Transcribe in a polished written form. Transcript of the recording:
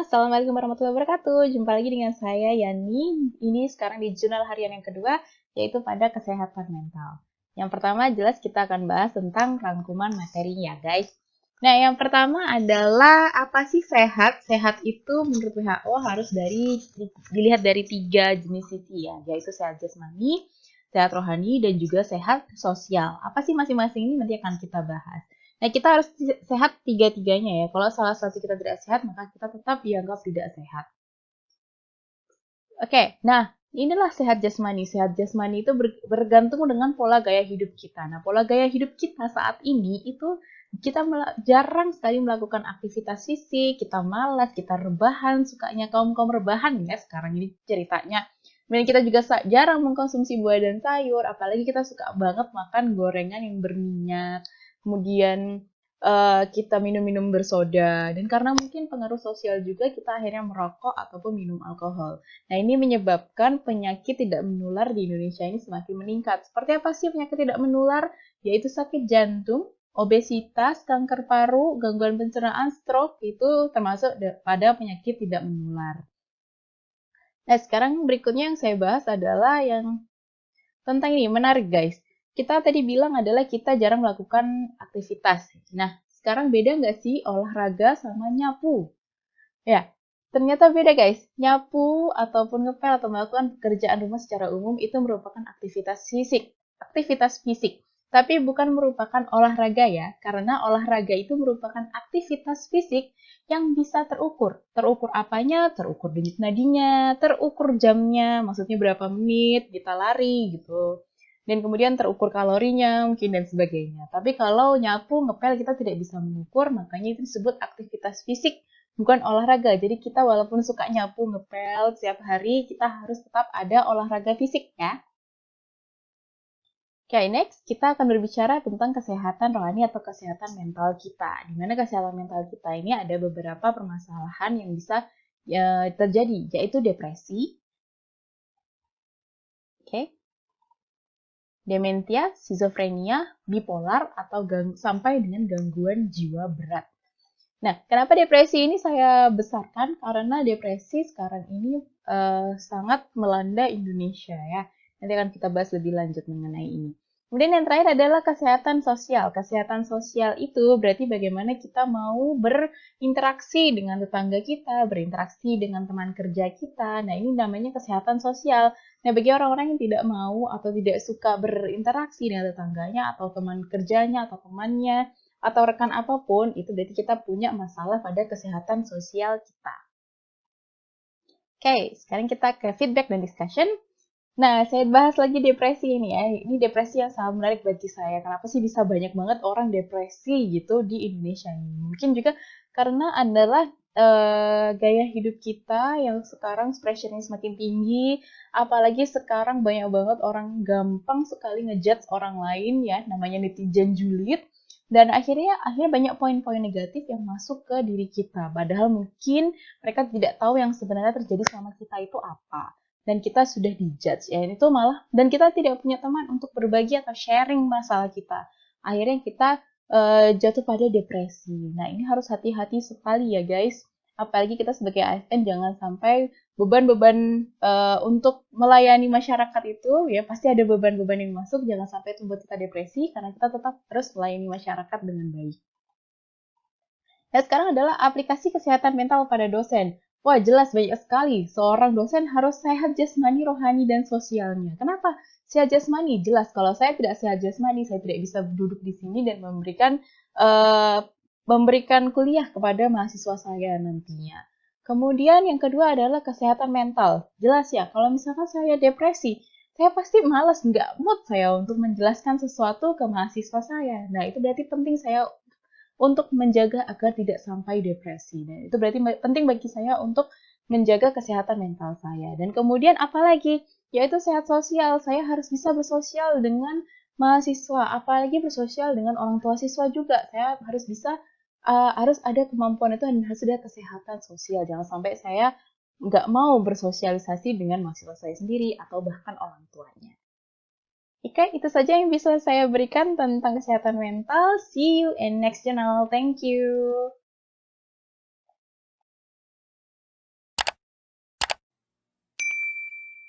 Assalamualaikum warahmatullahi wabarakatuh. Jumpa lagi dengan saya Yani. Ini sekarang di jurnal harian yang kedua, yaitu pada kesehatan mental. Yang pertama jelas kita akan bahas tentang rangkuman materinya, guys. Nah, yang pertama adalah apa sih sehat? Sehat itu menurut WHO harus dilihat dari 3 jenis sisi ya, yaitu sehat jasmani, sehat rohani, dan juga sehat sosial. Apa sih masing-masing ini nanti akan kita bahas. Nah, kita harus sehat tiga-tiganya ya. Kalau salah satu kita tidak sehat, maka kita tetap dianggap tidak sehat. Oke, nah inilah sehat jasmani. Sehat jasmani itu bergantung dengan pola gaya hidup kita. Nah, pola gaya hidup kita saat ini itu kita jarang sekali melakukan aktivitas fisik, kita malas, kita rebahan, sukanya kaum-kaum rebahan ya sekarang ini ceritanya. Kemudian kita juga jarang mengkonsumsi buah dan sayur, apalagi kita suka banget makan gorengan yang berminyak. Kemudian kita minum-minum bersoda, dan karena mungkin pengaruh sosial juga kita akhirnya merokok ataupun minum alkohol. Nah, ini menyebabkan penyakit tidak menular di Indonesia ini semakin meningkat. Seperti apa sih penyakit tidak menular? Yaitu sakit jantung, obesitas, kanker paru, gangguan pencernaan, stroke, itu termasuk pada penyakit tidak menular. Nah, sekarang berikutnya yang saya bahas adalah yang tentang ini, menarik guys. Kita tadi bilang adalah kita jarang melakukan aktivitas. Nah, sekarang beda nggak sih olahraga sama nyapu? Ya, ternyata beda guys. Nyapu ataupun ngepel atau melakukan pekerjaan rumah secara umum itu merupakan aktivitas fisik. Aktivitas fisik. Tapi bukan merupakan olahraga ya, karena olahraga itu merupakan aktivitas fisik yang bisa terukur. Terukur apanya? Terukur denyut nadinya, terukur jamnya, maksudnya berapa menit kita lari gitu. Dan kemudian terukur kalorinya mungkin dan sebagainya. Tapi kalau nyapu, ngepel kita tidak bisa mengukur, makanya itu disebut aktivitas fisik, bukan olahraga. Jadi kita walaupun suka nyapu, ngepel setiap hari, kita harus tetap ada olahraga fisik ya. Oke, next kita akan berbicara tentang kesehatan rohani atau kesehatan mental kita. Di mana kesehatan mental kita ini ada beberapa permasalahan yang bisa terjadi, yaitu depresi, dementia, skizofrenia, bipolar, atau sampai dengan gangguan jiwa berat. Nah, kenapa depresi ini saya besarkan? Karena depresi sekarang ini sangat melanda Indonesia ya. Nanti akan kita bahas lebih lanjut mengenai ini. Kemudian yang terakhir adalah kesehatan sosial. Kesehatan sosial itu berarti bagaimana kita mau berinteraksi dengan tetangga kita, berinteraksi dengan teman kerja kita. Nah, ini namanya kesehatan sosial. Nah, bagi orang-orang yang tidak mau atau tidak suka berinteraksi dengan tetangganya atau teman kerjanya atau temannya, atau rekan apapun, itu berarti kita punya masalah pada kesehatan sosial kita. Oke, sekarang kita ke feedback dan discussion. Nah, saya bahas lagi depresi ini ya. Ini depresi yang sangat menarik bagi saya. Kenapa sih bisa banyak banget orang depresi gitu di Indonesia ini? Mungkin juga karena adalah gaya hidup kita yang sekarang pressure-nya semakin tinggi. Apalagi sekarang banyak banget orang gampang sekali ngejudge orang lain ya. Namanya netizen julid. Dan akhirnya banyak poin-poin negatif yang masuk ke diri kita. Padahal mungkin mereka tidak tahu yang sebenarnya terjadi sama kita itu apa. Dan kita sudah dijudge ya, itu malah, dan kita tidak punya teman untuk berbagi atau sharing masalah kita. Akhirnya kita jatuh pada depresi. Nah, ini harus hati-hati sekali ya guys. Apalagi kita sebagai ASN jangan sampai beban-beban untuk melayani masyarakat itu ya, pasti ada beban-beban yang masuk, jangan sampai itu membuat kita depresi karena kita tetap harus melayani masyarakat dengan baik. Nah, sekarang adalah aplikasi kesehatan mental pada dosen. Wah, jelas banyak sekali. Seorang dosen harus sehat jasmani, rohani, dan sosialnya. Kenapa? Sehat jasmani, jelas. Kalau saya tidak sehat jasmani, saya tidak bisa duduk di sini dan memberikan kuliah kepada mahasiswa saya nantinya. Kemudian yang kedua adalah kesehatan mental. Jelas ya, kalau misalkan saya depresi, saya pasti malas, nggak mood saya untuk menjelaskan sesuatu ke mahasiswa saya. Nah, itu berarti penting saya untuk menjaga agar tidak sampai depresi. Dan itu berarti penting bagi saya untuk menjaga kesehatan mental saya. Dan kemudian apalagi? Yaitu sehat sosial. Saya harus bisa bersosial dengan mahasiswa, apalagi bersosial dengan orang tua siswa juga. Saya harus bisa, harus ada kemampuan itu dan harus ada kesehatan sosial. Jangan sampai saya nggak mau bersosialisasi dengan mahasiswa saya sendiri atau bahkan orang tuanya. Oke, itu saja yang bisa saya berikan tentang kesehatan mental. See you in next channel. Thank you.